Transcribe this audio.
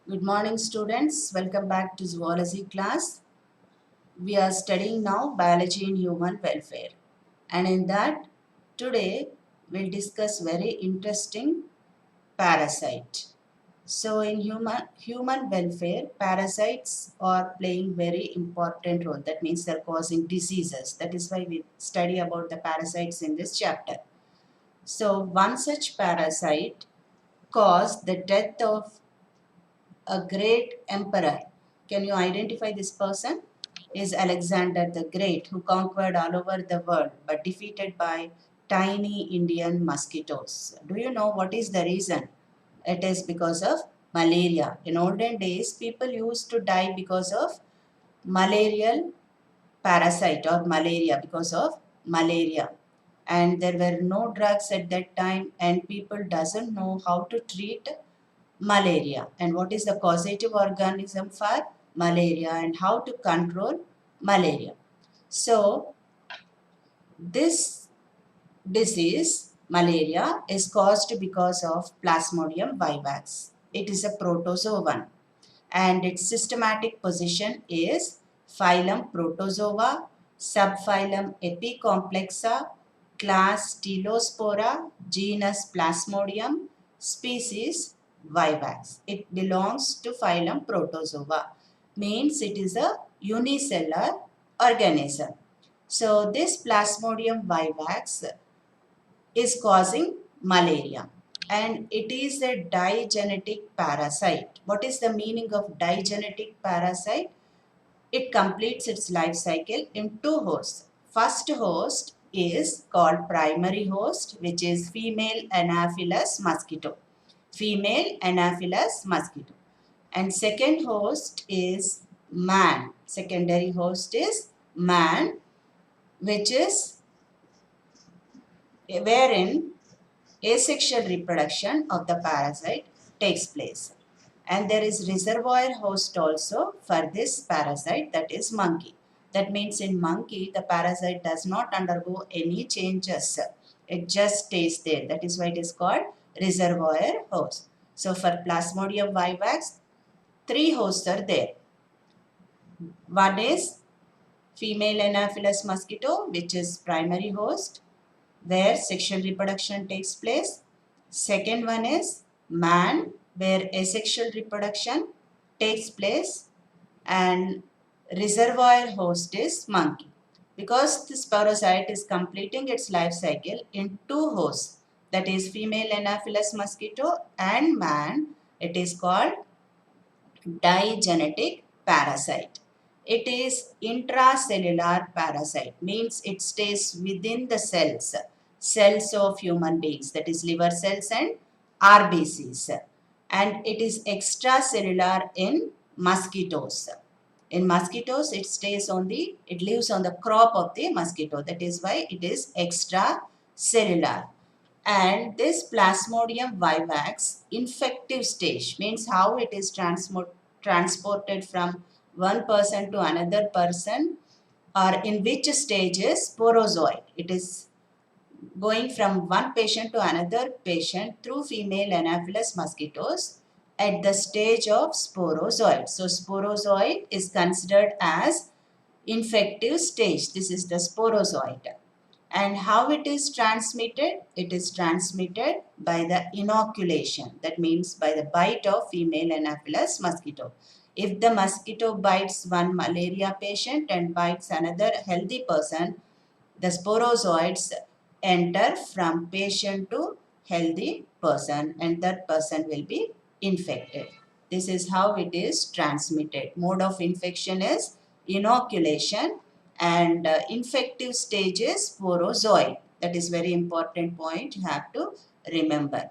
Good morning, students. Welcome back to zoology class. We are studying now biology and human welfare. And in that, today we'll discuss very interesting parasite. So in human welfare, parasites are playing very important role. That means they're causing diseases. That is why we study about the parasites in this chapter. So one such parasite caused the death of a great emperor. Can you identify this person? Is Alexander the Great, who conquered all over the world but defeated by tiny Indian mosquitoes. Do you know what is the reason? It is because of malaria. In olden days, people used to die because of malarial parasite or malaria, because of malaria. And there were no drugs at that time, and people doesn't know how to treat malaria and what is the causative organism for malaria and how to control malaria. So this disease, malaria, is caused because of Plasmodium vivax. It is a protozoan and its systematic position is phylum Protozoa, subphylum Epicomplexa, class Stelospora, genus Plasmodium, species Vivax. It belongs to phylum Protozoa, means it is a unicellular organism. So this Plasmodium vivax is causing malaria and it is a digenetic parasite. What is the meaning of digenetic parasite? It completes its life cycle in two hosts. First host is called primary host, which is female Anopheles mosquito. Female Anopheles mosquito. And second host is man. Secondary host is man, which is wherein asexual reproduction of the parasite takes place. And there is reservoir host also for this parasite, that is monkey. That means in monkey, the parasite does not undergo any changes. It just stays there. That is why it is called reservoir host. So for Plasmodium vivax, three hosts are there. One is female Anopheles mosquito, which is primary host, where sexual reproduction takes place. Second one is man, where asexual reproduction takes place. And reservoir host is monkey. Because this parasite is completing its life cycle in two hosts, that is female Anopheles mosquito and man, it is called digenetic parasite. It is intracellular parasite, means it stays within the cells of human beings, that is liver cells and RBCs. And it is extracellular in mosquitoes. In mosquitoes, it lives on the crop of the mosquito. That is why it is extracellular. And this Plasmodium vivax infective stage means how it is transported from one person to another person, or in which stage is sporozoid. It is going from one patient to another patient through female Anopheles mosquitoes at the stage of sporozoid. So sporozoid is considered as infective stage. This is the sporozoid. And how it is transmitted? It is transmitted by the inoculation. That means by the bite of female Anopheles mosquito. If the mosquito bites one malaria patient and bites another healthy person, the sporozoids enter from patient to healthy person and that person will be infected. This is how it is transmitted. Mode of infection is inoculation and infective stage is sporozoid. That is very important point you have to remember.